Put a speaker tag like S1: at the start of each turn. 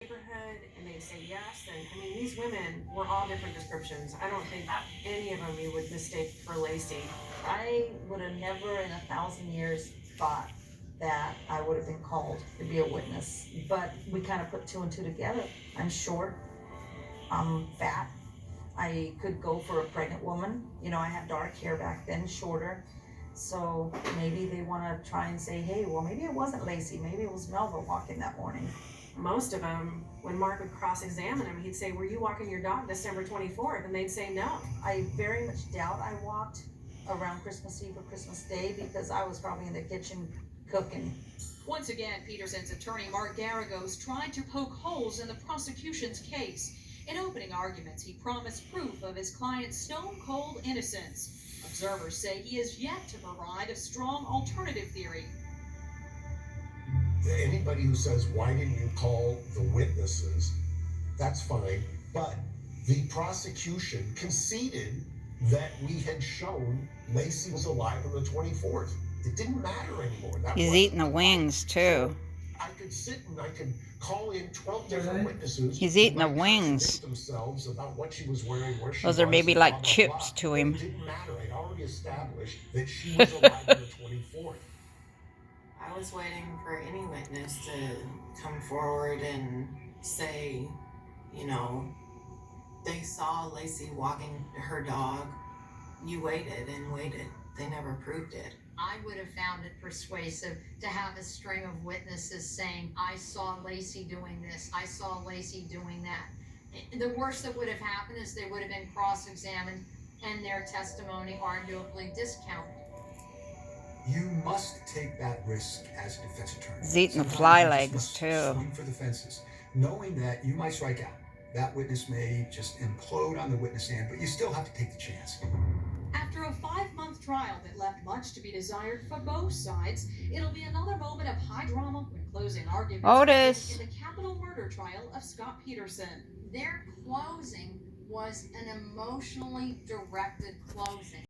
S1: neighborhood, and they'd say yes. And I mean, these women were all different descriptions. I don't think any of them you would mistake for Lacey.
S2: I would have never in 1,000 years thought that I would have been called to be a witness, but we kind of put two and two together. I'm short, I'm fat, I could go for a pregnant woman. You know, I had dark hair back then, shorter. So maybe they want to try and say, hey, well, maybe it wasn't Lacey, maybe it was Melva walking that morning.
S1: Most of them, when Mark would cross-examine them, he'd say, were you walking your dog December 24th? And they'd say no.
S2: I very much doubt I walked around Christmas Eve or Christmas Day because I was probably in the kitchen cooking.
S3: Once again, Peterson's attorney Mark Garagos tried to poke holes in the prosecution's case. In opening arguments, he promised proof of his client's stone-cold innocence. Observers say he has yet to provide a strong alternative theory.
S4: Anybody who says, why didn't you call the witnesses, that's fine. But the prosecution conceded that we had shown Lacey was alive on the 24th. It didn't matter anymore.
S5: He's eating the wings, too.
S4: I could sit and I could call in 12 different witnesses.
S5: He's eating the wings.
S4: Themselves about what she was wearing, where she
S5: Those are maybe
S4: blah,
S5: like
S4: blah,
S5: chips
S4: blah.
S5: to him.
S4: It didn't matter. I'd already established that she was alive on the 24th.
S6: I was waiting for any witness to come forward and say, you know, they saw Lacey walking her dog. You waited and waited. They never proved it.
S7: I would have found it persuasive to have a string of witnesses saying, I saw Lacey doing this, I saw Lacey doing that. The worst that would have happened is they would have been cross-examined and their testimony arguably discounted.
S8: You must take that risk as a defense attorney.
S5: He's eating the
S8: Sometimes
S5: fly
S8: you just
S5: legs,
S8: must
S5: too.
S8: Swing for the fences, knowing that you might strike out. That witness may just implode on the witness stand, but you still have to take the chance.
S3: After a 5-month trial that left much to be desired for both sides, it'll be another moment of high drama when closing arguments
S5: Otis.
S3: in the capital murder trial of Scott Peterson.
S7: Their closing was an emotionally directed closing.